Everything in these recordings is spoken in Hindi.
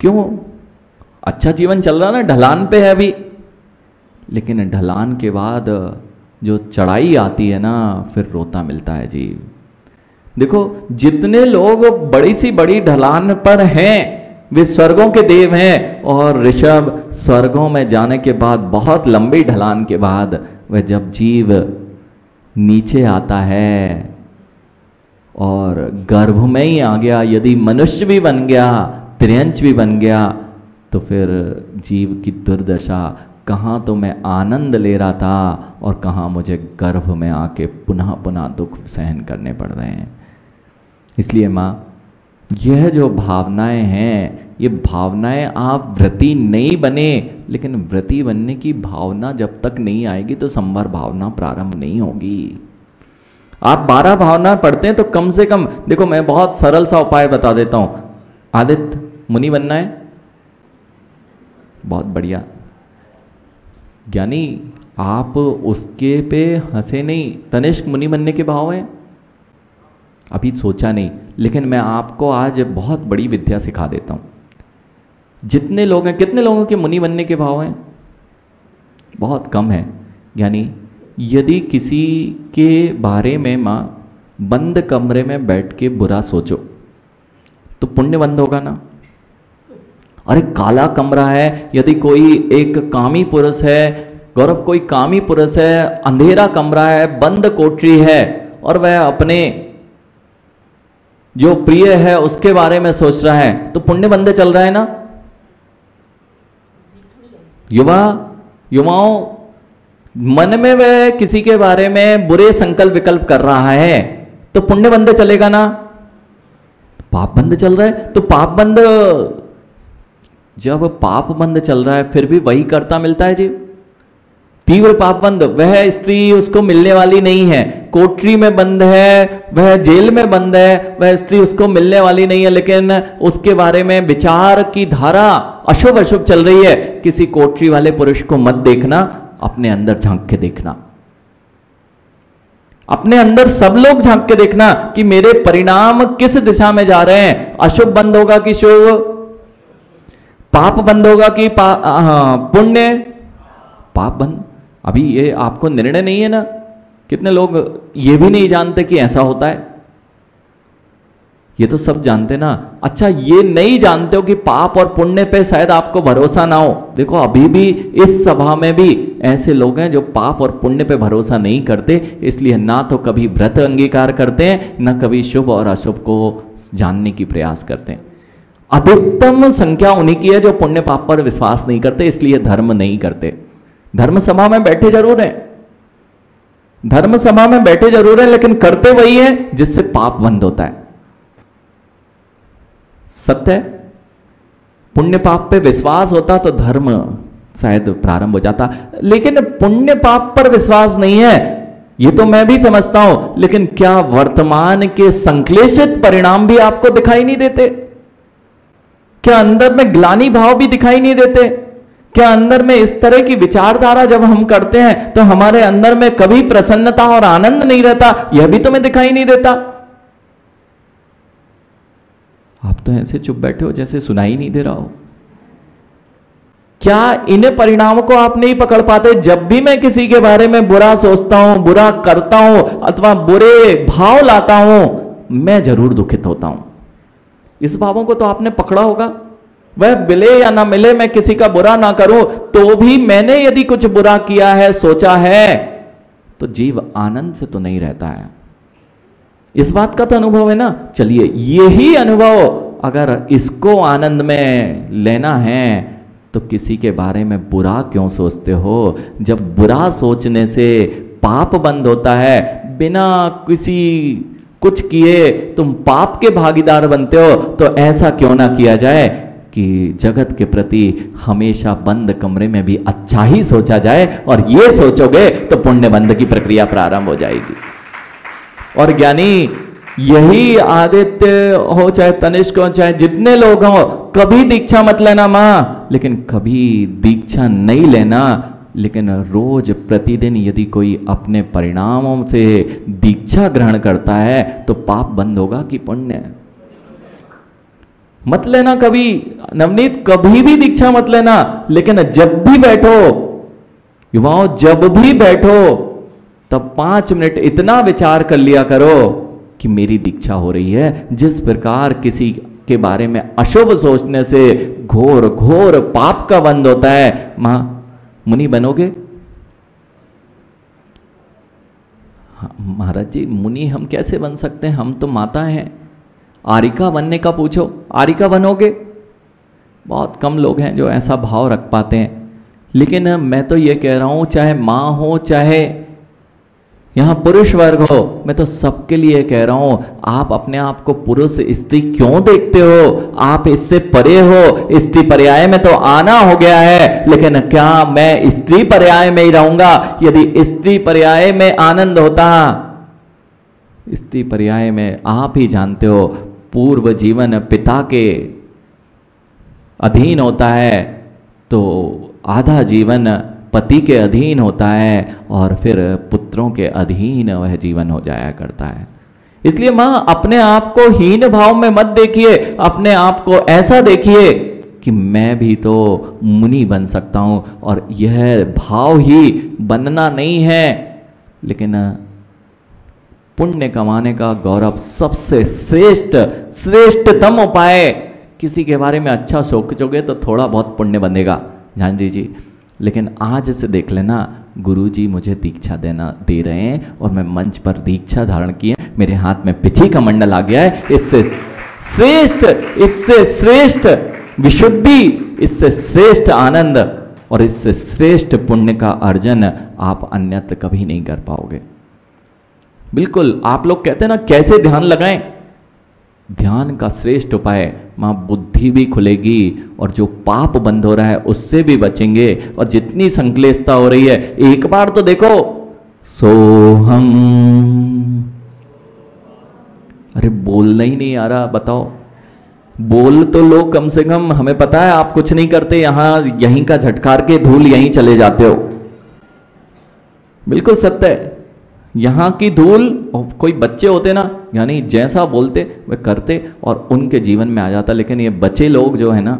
क्यों? अच्छा जीवन चल रहा ना, ढलान पे है अभी, लेकिन ढलान के बाद जो चढ़ाई आती है ना, फिर रोता मिलता है जीव। देखो जितने लोग बड़ी सी बड़ी ढलान पर हैं वे स्वर्गों के देव हैं, और ऋषभ स्वर्गों में जाने के बाद बहुत लंबी ढलान के बाद वह जब जीव नीचे आता है और गर्भ में ही आ गया, यदि मनुष्य भी बन गया, त्रियंच भी बन गया, तो फिर जीव की दुर्दशा, कहाँ तो मैं आनंद ले रहा था और कहाँ मुझे गर्भ में आके पुनः पुनः दुख सहन करने पड़ रहे हैं। इसलिए माँ, यह जो भावनाएं हैं, ये भावनाएं आप व्रती नहीं बने, लेकिन व्रती बनने की भावना जब तक नहीं आएगी तो संवर भावना प्रारंभ नहीं होगी। आप 12 भावना पढ़ते हैं तो कम से कम, देखो मैं बहुत सरल सा उपाय बता देता हूं। आदित्य मुनि बनना है, बहुत बढ़िया, ज्ञानी आप उसके पे हंसे नहीं। तनिष्क मुनि बनने के भाव हैं, अभी सोचा नहीं, लेकिन मैं आपको आज बहुत बड़ी विद्या सिखा देता हूं। जितने लोग हैं, कितने लोगों के मुनि बनने के भाव हैं? बहुत कम है। यानी यदि किसी के बारे में माँ बंद कमरे में बैठ के बुरा सोचो तो पुण्य बंद होगा ना। अरे काला कमरा है, यदि कोई एक कामी पुरुष है, गौरव कोई कामी पुरुष है, अंधेरा कमरा है, बंद कोठरी है, और वह अपने जो प्रिय है उसके बारे में सोच रहा है, तो पुण्य बंद चल रहा है ना। युवाओं मन में वह किसी के बारे में बुरे संकल्प विकल्प कर रहा है, तो पुण्य बंद चलेगा ना। पाप बंद चल रहा है, तो पाप बंद, जब पाप बंद चल रहा है फिर भी वही कर्ता मिलता है जी। तीव्र पाप बंद, वह स्त्री उसको मिलने वाली नहीं है, कोठरी में बंद है, वह जेल में बंद है, वह स्त्री उसको मिलने वाली नहीं है, लेकिन उसके बारे में विचार की धारा अशुभ अशुभ चल रही है। किसी कोठरी वाले पुरुष को मत देखना, अपने अंदर झांक के देखना, अपने अंदर सब लोग झांक के देखना कि मेरे परिणाम किस दिशा में जा रहे हैं। अशुभ बंद होगा कि शुभ, पाप बंद होगा कि पुण्य। पाप बंद, अभी ये आपको निर्णय नहीं है ना। कितने लोग ये भी नहीं जानते कि ऐसा होता है, ये तो सब जानते ना। अच्छा ये नहीं जानते हो कि पाप और पुण्य पे शायद आपको भरोसा ना हो। देखो अभी भी इस सभा में भी ऐसे लोग हैं जो पाप और पुण्य पे भरोसा नहीं करते, इसलिए ना तो कभी व्रत अंगीकार करते हैं, ना कभी शुभ और अशुभ को जानने की प्रयास करते हैं। अधिकतम संख्या उन्हीं की है जो पुण्य पाप पर विश्वास नहीं करते, इसलिए धर्म नहीं करते। धर्म सभा में बैठे जरूर हैं, धर्म सभा में बैठे जरूर हैं, लेकिन करते वही है जिससे पाप बंद होता है। सत्य है, पुण्य पाप पे विश्वास होता तो धर्म शायद प्रारंभ हो जाता, लेकिन पुण्य पाप पर विश्वास नहीं है, ये तो मैं भी समझता हूं, लेकिन क्या वर्तमान के संश्लेषित परिणाम भी आपको दिखाई नहीं देते? क्या अंदर में ग्लानि भाव भी दिखाई नहीं देते? क्या अंदर में इस तरह की विचारधारा जब हम करते हैं तो हमारे अंदर में कभी प्रसन्नता और आनंद नहीं रहता? यह भी तुम्हें दिखाई नहीं देता? आप तो ऐसे चुप बैठे हो जैसे सुनाई नहीं दे रहा हो। क्या इन परिणामों को आप नहीं पकड़ पाते? जब भी मैं किसी के बारे में बुरा सोचता हूं, बुरा करता हूं, अथवा बुरे भाव लाता हूं, मैं जरूर दुखित होता हूं। इस भावों को तो आपने पकड़ा होगा। वह मिले या ना मिले, मैं किसी का बुरा ना करूं, तो भी मैंने यदि कुछ बुरा किया है, सोचा है, तो जीव आनंद से तो नहीं रहता है। इस बात का तो अनुभव है ना। चलिए यही अनुभव अगर इसको आनंद में लेना है तो किसी के बारे में बुरा क्यों सोचते हो? जब बुरा सोचने से पाप बंद होता है, बिना किसी कुछ किए तुम पाप के भागीदार बनते हो, तो ऐसा क्यों ना किया जाए कि जगत के प्रति हमेशा बंद कमरे में भी अच्छा ही सोचा जाए, और ये सोचोगे तो पुण्य बंद की प्रक्रिया प्रारंभ हो जाएगी। और ज्ञानी यही आदित्य हो, चाहे तनिष्क हो, चाहे जितने लोग हो, कभी दीक्षा मत लेना मां, लेकिन कभी दीक्षा नहीं लेना, लेकिन रोज प्रतिदिन यदि कोई अपने परिणामों से दीक्षा ग्रहण करता है तो पाप बंद होगा कि पुण्य? मत लेना कभी नवनीत, कभी भी दीक्षा मत लेना, लेकिन जब भी बैठो युवाओं, जब भी बैठो तब 5 मिनट इतना विचार कर लिया करो कि मेरी दीक्षा हो रही है। जिस प्रकार किसी के बारे में अशुभ सोचने से घोर घोर पाप का बंध होता है, मुनि बनोगे? महाराज जी मुनि हम कैसे बन सकते हैं, हम तो माता हैं। आरिका बनने का पूछो, आरिका बनोगे? बहुत कम लोग हैं जो ऐसा भाव रख पाते हैं। लेकिन मैं तो ये कह रहा हूं, चाहे माँ हो चाहे यहां पुरुष वर्ग हो, मैं तो सबके लिए कह रहा हूं, आप अपने आप को पुरुष स्त्री क्यों देखते हो? आप इससे परे हो। स्त्री पर्याय में तो आना हो गया है, लेकिन क्या मैं स्त्री पर्याय में ही रहूंगा? यदि स्त्री पर्याय में आनंद होता, स्त्री पर्याय में आप ही जानते हो पूर्व जीवन पिता के अधीन होता है, तो आधा जीवन पति के अधीन होता है और फिर पुत्रों के अधीन वह जीवन हो जाया करता है। इसलिए मां अपने आप को हीन भाव में मत देखिए, अपने आप को ऐसा देखिए कि मैं भी तो मुनि बन सकता हूं। और यह भाव ही बनना नहीं है, लेकिन पुण्य कमाने का गौरव सबसे श्रेष्ठतम उपाय। किसी के बारे में अच्छा सोचोगे तो थोड़ा बहुत पुण्य बनेगा, जान लीजिए। लेकिन आज से देख लेना, गुरुजी मुझे दीक्षा दे रहे हैं और मैं मंच पर दीक्षा धारण की है, मेरे हाथ में पिछी का मंडल आ गया है। इससे श्रेष्ठ विशुद्धि, इससे श्रेष्ठ आनंद और इससे श्रेष्ठ पुण्य का अर्जन आप अन्यत्र कभी नहीं कर पाओगे। बिल्कुल, आप लोग कहते हैं ना कैसे ध्यान लगाएं, ध्यान का श्रेष्ठ उपाय, मां बुद्धि भी खुलेगी और जो पाप बंद हो रहा है उससे भी बचेंगे। और जितनी संक्लेशता हो रही है, एक बार तो देखो सोहम, अरे बोलना ही नहीं आ रहा, बताओ बोल तो लो कम से कम। हमें पता है आप कुछ नहीं करते, यहीं का झटकार के धूल यहीं चले जाते हो, बिल्कुल सत्य है। यहाँ की धूल, कोई बच्चे होते ना, यानी जैसा बोलते वे करते और उनके जीवन में आ जाता। लेकिन ये बच्चे लोग जो है ना,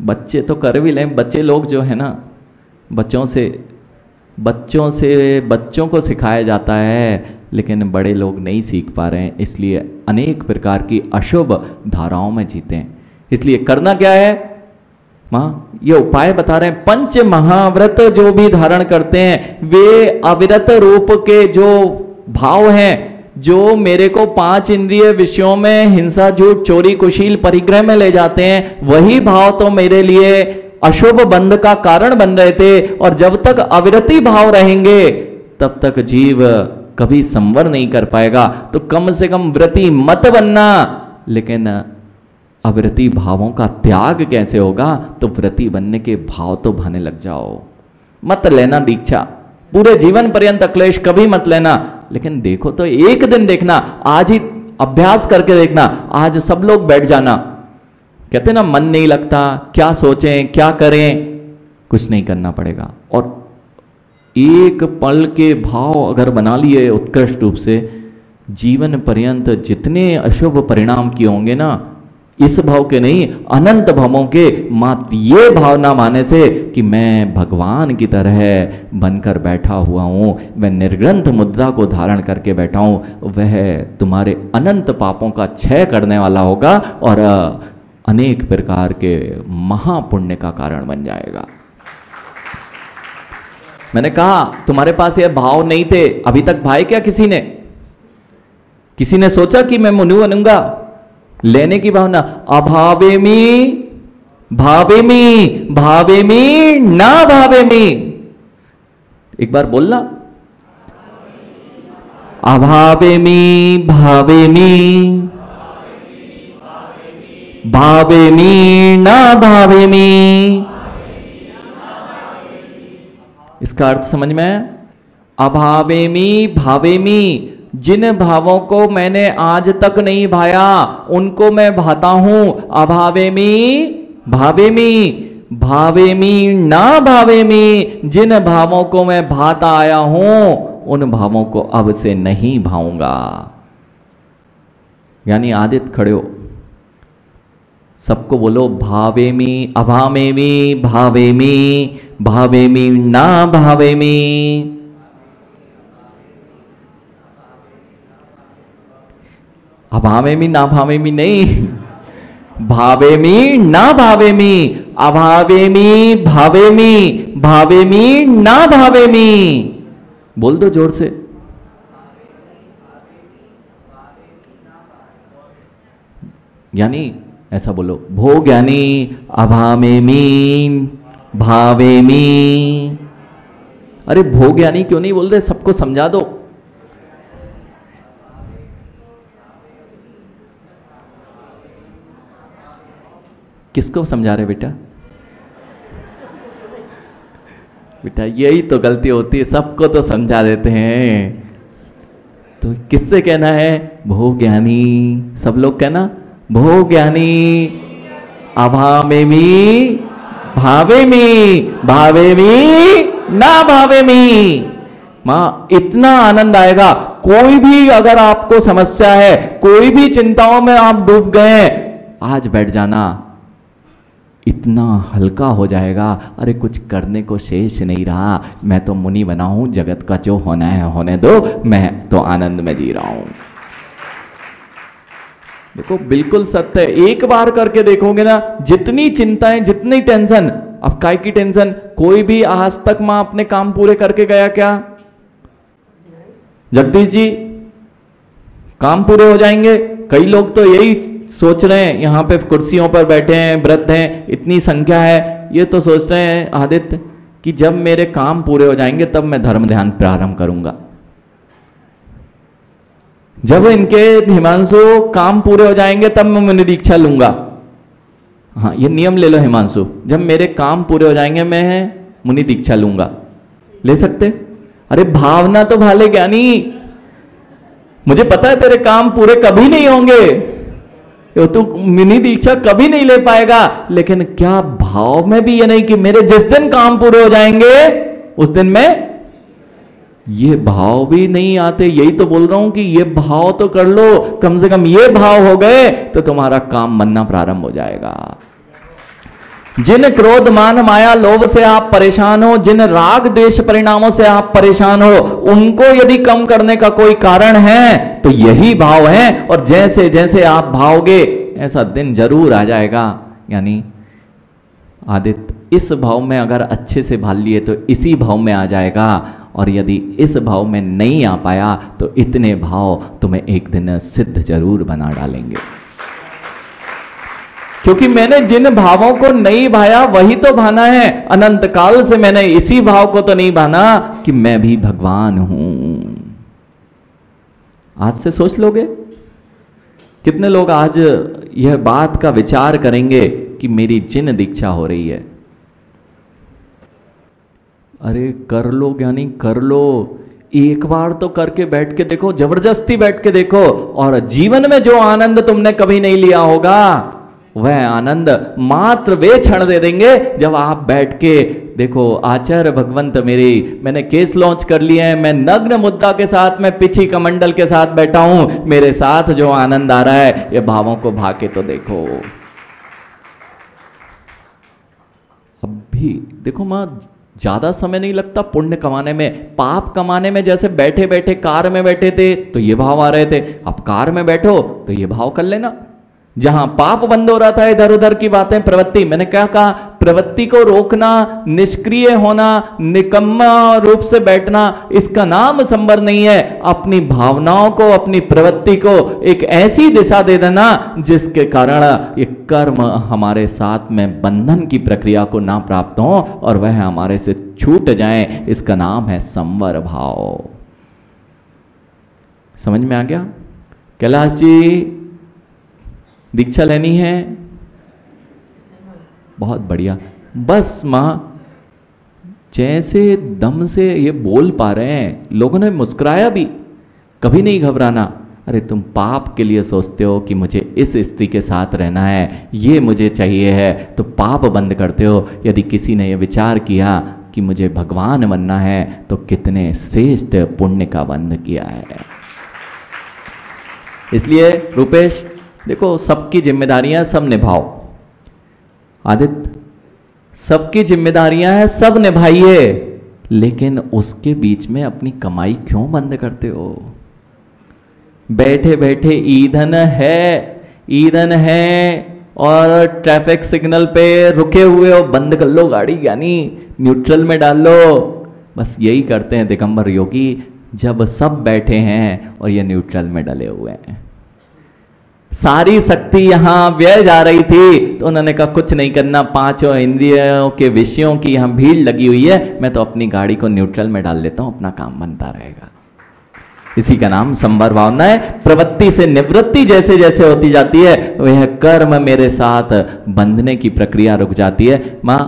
बच्चे तो कर भी लें, बच्चे लोग जो है ना, बच्चों को सिखाया जाता है, लेकिन बड़े लोग नहीं सीख पा रहे हैं, इसलिए अनेक प्रकार की अशुभ धाराओं में जीते हैं। इसलिए करना क्या है, ये उपाय बता रहे हैं। पंच महाव्रत जो भी धारण करते हैं, वे अविरत रूप के जो भाव हैं, जो मेरे को 5 इंद्रिय विषयों में हिंसा, झूठ, चोरी, कुशील, परिग्रह में ले जाते हैं, वही भाव तो मेरे लिए अशुभ बंध का कारण बन रहे थे। और जब तक अविरति भाव रहेंगे तब तक जीव कभी संवर नहीं कर पाएगा। तो कम से कम व्रति मत बनना, लेकिन अविरति भावों का त्याग कैसे होगा? तो व्रति बनने के भाव तो भाने लग जाओ। मत लेना दीक्षा, पूरे जीवन पर्यंत क्लेश कभी मत लेना, लेकिन देखो तो एक दिन देखना, आज ही अभ्यास करके देखना। आज सब लोग बैठ जाना, कहते ना मन नहीं लगता, क्या सोचें क्या करें, कुछ नहीं करना पड़ेगा। और एक पल के भाव अगर बना लिए उत्कृष्ट रूप से, जीवन पर्यंत जितने अशुभ परिणाम किए होंगे ना, इस भाव के नहीं, अनंत भावों के, मात्र ये भावना माने से कि मैं भगवान की तरह बनकर बैठा हुआ हूं, वह निर्ग्रंथ मुद्रा को धारण करके बैठा हूं, वह तुम्हारे अनंत पापों का क्षय करने वाला होगा और अनेक प्रकार के महापुण्य का कारण बन जाएगा। मैंने कहा तुम्हारे पास ये भाव नहीं थे, अभी तक भाई क्या किसी ने सोचा कि मैं मुनि बनूंगा? लेने की भावना, अभावेमी भावेमी ना भावेमी, एक बार बोलना, अभावेमी भावेमी ना भावेमी। इसका अर्थ समझ में है? अभावेमी भावेमी, जिन भावों को मैंने आज तक नहीं भाया उनको मैं भाता हूं। अभावेमी भावेमी ना भावेमी, जिन भावों को मैं भाता आया हूं उन भावों को अब से नहीं भाऊंगा। यानी आदित्य खड़े हो, सबको बोलो भावेमी अभावेमी भावेमी भावेमी ना भावेमी। अभावेमी ना भावेमी नहीं, भावेमी ना भावेमी, अभावेमी भावेमी भावेमी ना भावेमी। बोल दो जोर से। यानी ऐसा बोलो, भोग यानी अभावेमी भावेमी। अरे भोग यानी क्यों नहीं बोल रहे, सबको समझा दो। किसको समझा रहे बेटा? बेटा यही तो गलती होती है, सबको तो समझा देते हैं। तो किससे कहना है? भोग ज्ञानी। सब लोग कहना, भोग ज्ञानी अभावेमी भावेमी भावेमी ना भावेमी। मां इतना आनंद आएगा। कोई भी अगर आपको समस्या है, कोई भी चिंताओं में आप डूब गए हैं, आज बैठ जाना, इतना हल्का हो जाएगा। अरे कुछ करने को शेष नहीं रहा, मैं तो मुनि बना हूं, जगत का जो होना है होने दो, मैं तो आनंद में जी रहा हूं। देखो बिल्कुल सत्य है, एक बार करके देखोगे ना, जितनी चिंताएं, जितनी टेंशन, अब काय की टेंशन? कोई भी आज तक मां अपने काम पूरे करके गया क्या? जगदीश जी काम पूरे हो जाएंगे? कई लोग तो यही सोच रहे हैं, यहां पे कुर्सियों पर बैठे हैं, वृद्ध हैं, इतनी संख्या है, ये तो सोच रहे हैं आदित्य कि जब मेरे काम पूरे हो जाएंगे तब मैं धर्म ध्यान प्रारंभ करूंगा। जब इनके हिमांशु काम पूरे हो जाएंगे तब मैं मुनि दीक्षा लूंगा। हाँ ये नियम ले लो हिमांशु, जब मेरे काम पूरे हो जाएंगे मैं मुनि दीक्षा लूंगा। ले सकते? अरे भावना तो भाले ज्ञानी, मुझे पता है तेरे काम पूरे कभी नहीं होंगे, तू मुनि दीक्षा कभी नहीं ले पाएगा, लेकिन क्या भाव में भी ये नहीं कि मेरे जिस दिन काम पूरे हो जाएंगे उस दिन मैं, ये भाव भी नहीं आते। यही तो बोल रहा हूं कि ये भाव तो कर लो, कम से कम ये भाव हो गए तो तुम्हारा काम बनना प्रारंभ हो जाएगा। जिन क्रोध मान माया लोभ से आप परेशान हो, जिन राग द्वेष परिणामों से आप परेशान हो, उनको यदि कम करने का कोई कारण है तो यही भाव है। और जैसे जैसे आप भाओगे ऐसा दिन जरूर आ जाएगा। यानी आदित्य इस भाव में अगर अच्छे से भाल लिए तो इसी भाव में आ जाएगा, और यदि इस भाव में नहीं आ पाया तो इतने भाव तुम्हें एक दिन सिद्ध जरूर बना डालेंगे। क्योंकि मैंने जिन भावों को नहीं भाया वही तो भाना है। अनंत काल से मैंने इसी भाव को तो नहीं भाना कि मैं भी भगवान हूं। आज से सोच लोगे? कितने लोग आज यह बात का विचार करेंगे कि मेरी जिन दीक्षा हो रही है? अरे कर लो ज्ञानी, कर लो, एक बार तो करके बैठ के देखो, जबरदस्ती बैठ के देखो, और जीवन में जो आनंद तुमने कभी नहीं लिया होगा वह आनंद मात्र वे क्षण दे देंगे जब आप बैठ के देखो। आचार्य भगवंत मैंने केस लॉन्च कर लिए हैं, मैं नग्न मुद्दा के साथ, मैं पिछी कमंडल के साथ बैठा हूं, मेरे साथ जो आनंद आ रहा है ये भावों को भाके तो देखो। अब भी देखो मां, ज्यादा समय नहीं लगता पुण्य कमाने में, पाप कमाने में। जैसे बैठे बैठे कार में बैठे थे तो ये भाव आ रहे थे, अब कार में बैठो तो ये भाव कर लेना। जहां पाप बंद हो रहा था, इधर उधर की बातें, प्रवृत्ति, मैंने क्या कहा, प्रवृत्ति को रोकना, निष्क्रिय होना, निकम्मा रूप से बैठना, इसका नाम संवर नहीं है। अपनी भावनाओं को, अपनी प्रवृत्ति को एक ऐसी दिशा दे देना जिसके कारण ये कर्म हमारे साथ में बंधन की प्रक्रिया को ना प्राप्त हो और वह हमारे से छूट जाए। इसका नाम है संवर भाव। समझ में आ गया? कैलाश जी दीक्षा लेनी है? बहुत बढ़िया। बस मां जैसे दम से ये बोल पा रहे हैं, लोगों ने मुस्कुराया भी, कभी नहीं घबराना। अरे तुम पाप के लिए सोचते हो कि मुझे इस स्त्री के साथ रहना है, ये मुझे चाहिए है, तो पाप बंद करते हो। यदि किसी ने यह विचार किया कि मुझे भगवान बनना है तो कितने श्रेष्ठ पुण्य का बंध किया है। इसलिए रूपेश देखो, सबकी जिम्मेदारियां सब निभाओ, आदित्य, सबकी जिम्मेदारियां हैं, सब निभाइए, लेकिन उसके बीच में अपनी कमाई क्यों बंद करते हो? बैठे बैठे ईंधन है और ट्रैफिक सिग्नल पे रुके हुए हो, बंद कर लो गाड़ी, यानी न्यूट्रल में डाल लो। बस यही करते हैं दिगंबर योगी, जब सब बैठे हैं और ये न्यूट्रल में डले हुए हैं। सारी शक्ति यहां व्यय जा रही थी तो उन्होंने कहा कुछ नहीं करना, पांचों इंद्रियों के विषयों की यहां भीड़ लगी हुई है, मैं तो अपनी गाड़ी को न्यूट्रल में डाल लेता हूं, अपना काम बनता रहेगा। इसी का नाम संवर भावना है। प्रवृत्ति से निवृत्ति जैसे जैसे होती जाती है, वह कर्म मेरे साथ बंधने की प्रक्रिया रुक जाती है। मां,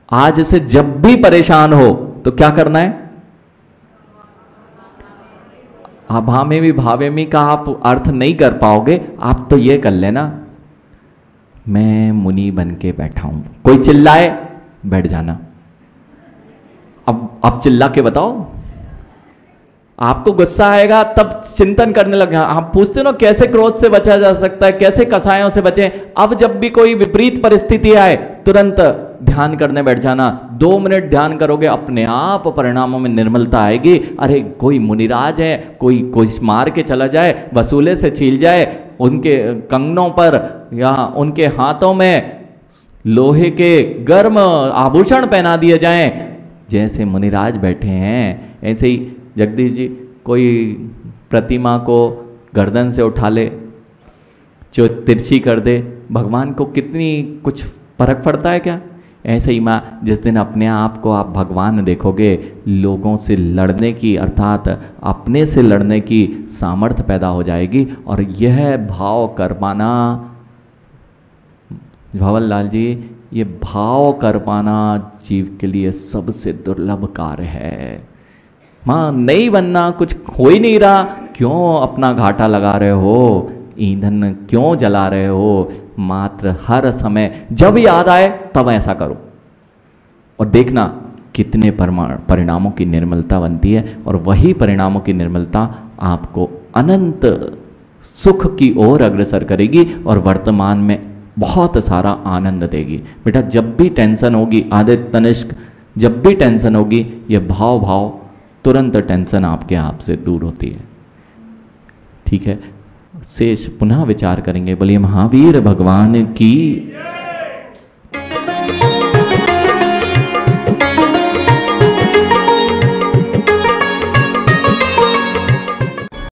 आज से जब भी परेशान हो तो क्या करना है? अभामे भी भावे में का आप अर्थ नहीं कर पाओगे, आप तो ये कर लेना, मैं मुनि बन के बैठा हूं, कोई चिल्लाए बैठ जाना। अब चिल्ला के बताओ, आपको गुस्सा आएगा तब चिंतन करने लगे। आप पूछते हो ना कैसे क्रोध से बचा जा सकता है, कैसे कसायों से बचे। अब जब भी कोई विपरीत परिस्थिति आए तुरंत ध्यान करने बैठ जाना। 2 मिनट ध्यान करोगे, अपने आप परिणामों में निर्मलता आएगी। अरे कोई मुनिराज है, कोई मार के चला जाए, वसूले से छील जाए, उनके कंगनों पर या उनके हाथों में लोहे के गर्म आभूषण पहना दिए जाएं, जैसे मुनिराज बैठे हैं ऐसे ही जगदीश जी कोई प्रतिमा को गर्दन से उठा ले, जो तिरछी कर दे, भगवान को कितनी कुछ फर्क पड़ता है क्या? ऐसे ही माँ, जिस दिन अपने आप को आप भगवान देखोगे, लोगों से लड़ने की अर्थात अपने से लड़ने की सामर्थ्य पैदा हो जाएगी। और यह भाव कर पाना, भवन लाल जी, ये भाव कर पाना जीव के लिए सबसे दुर्लभ कार्य है। माँ, नहीं बनना, कुछ हो ही नहीं रहा, क्यों अपना घाटा लगा रहे हो? ईंधन क्यों जला रहे हो? मात्र हर समय जब याद आए तब ऐसा करो और देखना कितने परिणामों की निर्मलता बनती है। और वही परिणामों की निर्मलता आपको अनंत सुख की ओर अग्रसर करेगी और वर्तमान में बहुत सारा आनंद देगी। बेटा, जब भी टेंशन होगी, आदित्य तनिष्क, जब भी टेंशन होगी, ये भाव तुरंत टेंशन आपके आप से दूर होती है। ठीक है, शेष पुनः विचार करेंगे। बोलिए महावीर भगवान की।